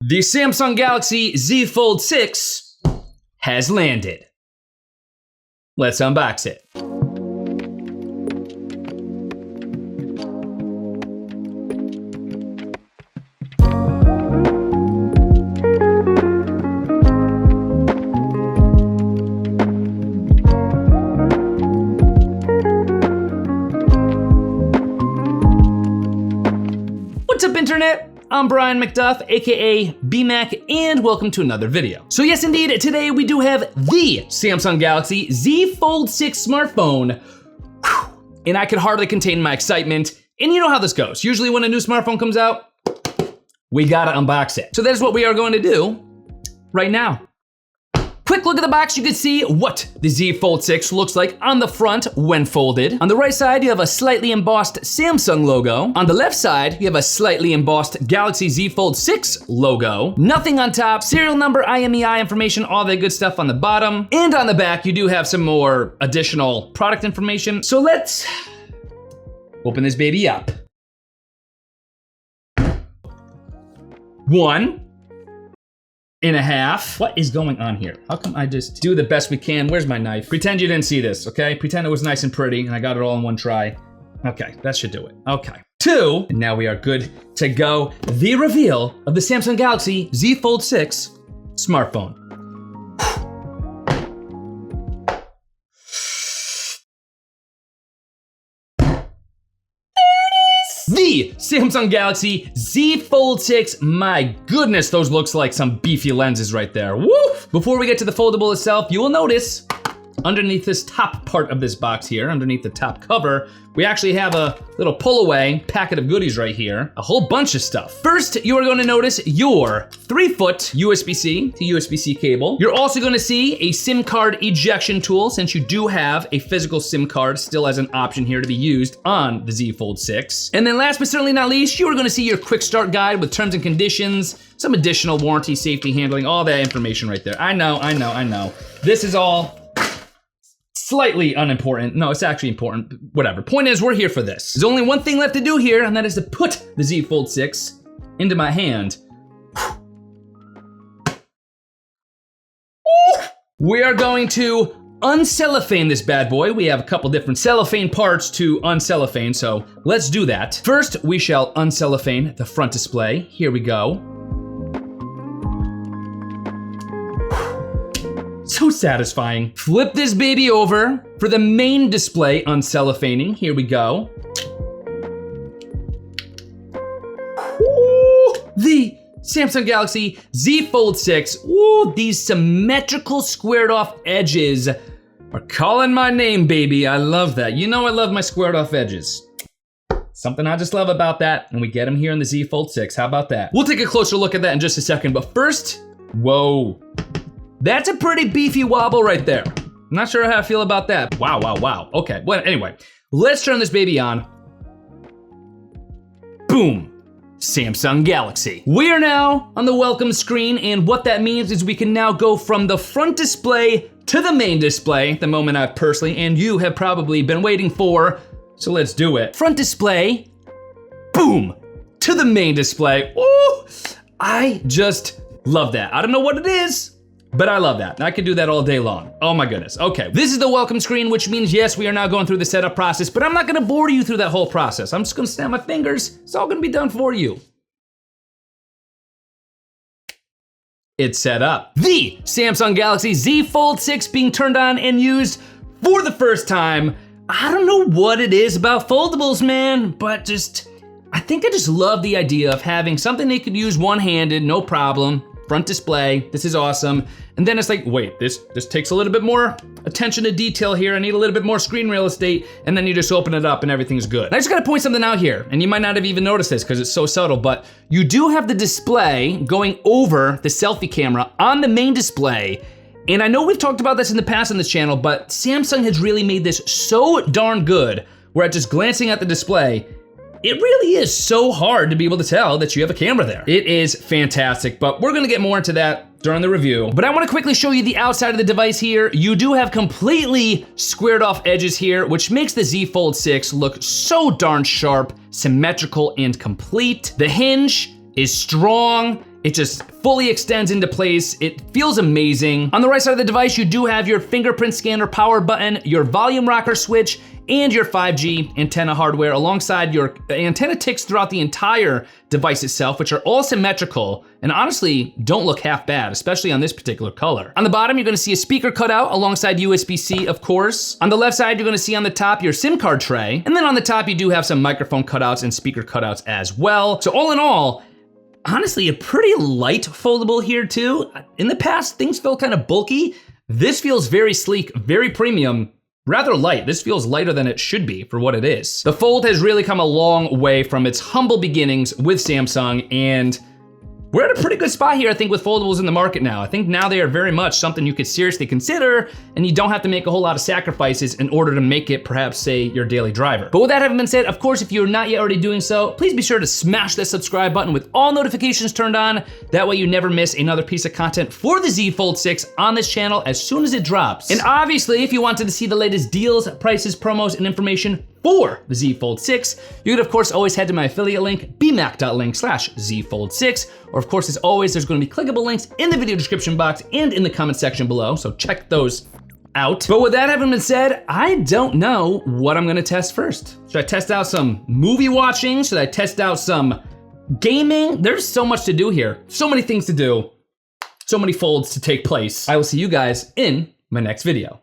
The Samsung Galaxy Z Fold 6 has landed. Let's unbox it. What's up, Internet? I'm Brian MacDuff, aka BMac, and welcome to another video. So yes, indeed, today we do have the Samsung Galaxy Z Fold 6 smartphone. Whew. And I could hardly contain my excitement. And you know how this goes. Usually when a new smartphone comes out, we gotta unbox it. So that is what we are going to do right now. Quick look at the box, you can see what the Z Fold 6 looks like on the front when folded. On the right side, you have a slightly embossed Samsung logo. On the left side, you have a slightly embossed Galaxy Z Fold 6 logo. Nothing on top, serial number, IMEI information, all that good stuff on the bottom. And on the back, you do have some more additional product information. So let's open this baby up. 1.5. What is going on here? How come I just do the best we can? Where's my knife? Pretend you didn't see this, okay? Pretend it was nice and pretty and I got it all in one try. Okay, that should do it. Okay. 2, and now we are good to go. The reveal of the Samsung Galaxy Z Fold 6 smartphone. The Samsung Galaxy Z Fold 6. My goodness, those looks like some beefy lenses right there. Woo! Before we get to the foldable itself, you will notice underneath this top part of this box here, underneath the top cover, we actually have a little pull-away packet of goodies right here. A whole bunch of stuff. First, you are going to notice your 3-foot USB-C to USB-C cable. You're also going to see a SIM card ejection tool, since you do have a physical SIM card still as an option here to be used on the Z Fold 6. And then last but certainly not least, you are going to see your quick start guide with terms and conditions, some additional warranty, safety handling, all that information right there. I know. This is all slightly unimportant. No, it's actually important. Whatever. Point is, we're here for this. There's only one thing left to do here, and that is to put the Z Fold 6 into my hand. We are going to uncellophane this bad boy. We have a couple different cellophane parts to uncellophane, so let's do that. First, we shall uncellophane the front display. Here we go. So satisfying. Flip this baby over for the main display uncellophaning. Here we go. Ooh, the Samsung Galaxy Z Fold 6. Ooh, these symmetrical squared off edges are calling my name, baby. I love that. You know I love my squared off edges. Something I just love about that, and we get them here in the Z Fold 6. How about that? We'll take a closer look at that in just a second, but first, whoa. That's a pretty beefy wobble right there. I'm not sure how I feel about that. Wow. Okay, well, anyway, let's turn this baby on. Boom, Samsung Galaxy. We are now on the welcome screen, and what that means is we can now go from the front display to the main display, the moment I've personally, and you have probably been waiting for, so let's do it. Front display, boom, to the main display. Ooh, I just love that. I don't know what it is, but I love that. I could do that all day long. Oh my goodness. Okay, this is the welcome screen, which means yes, we are now going through the setup process, but I'm not gonna bore you through that whole process. I'm just gonna snap my fingers. It's all gonna be done for you. It's set up. The Samsung Galaxy Z Fold 6 being turned on and used for the first time. I don't know what it is about foldables, man, but I think I just love the idea of having something they could use one-handed, no problem. Front display, this is awesome. And then it's like, wait, this takes a little bit more attention to detail here. I need a little bit more screen real estate. And then you just open it up and everything's good. I just gotta point something out here, and you might not have even noticed this because it's so subtle, but you do have the display going over the selfie camera on the main display. And I know we've talked about this in the past on this channel, but Samsung has really made this so darn good, where at just glancing at the display, it really is so hard to be able to tell that you have a camera there. It is fantastic, but we're gonna get more into that during the review. But I wanna quickly show you the outside of the device here. You do have completely squared off edges here, which makes the Z Fold 6 look so darn sharp, symmetrical, and complete. The hinge is strong It just fully extends into place. It feels amazing. On the right side of the device, you do have your fingerprint scanner power button, your volume rocker switch, and your 5G antenna hardware alongside your antenna ticks throughout the entire device itself, which are all symmetrical and honestly don't look half bad, especially on this particular color. On the bottom, you're gonna see a speaker cutout alongside USB-C, of course. On the left side, you're gonna see on the top your SIM card tray. And then on the top, you do have some microphone cutouts and speaker cutouts as well. So all in all, honestly, a pretty light foldable here too. In the past, things felt kind of bulky. This feels very sleek, very premium, rather light. This feels lighter than it should be for what it is. The Fold has really come a long way from its humble beginnings with Samsung, and we're at a pretty good spot here, I think, with foldables in the market now. I think now they are very much something you could seriously consider, and you don't have to make a whole lot of sacrifices in order to make it perhaps, say, your daily driver. But with that having been said, of course, if you're not yet already doing so, please be sure to smash that subscribe button with all notifications turned on. That way you never miss another piece of content for the Z Fold 6 on this channel as soon as it drops. And obviously, if you wanted to see the latest deals, prices, promos, and information for the Z Fold 6, you could of course always head to my affiliate link, bmac.link/zfold6, or of course as always, there's gonna be clickable links in the video description box and in the comment section below, so check those out. But with that having been said, I don't know what I'm gonna test first. Should I test out some movie watching? Should I test out some gaming? There's so much to do here. So many things to do. So many folds to take place. I will see you guys in my next video.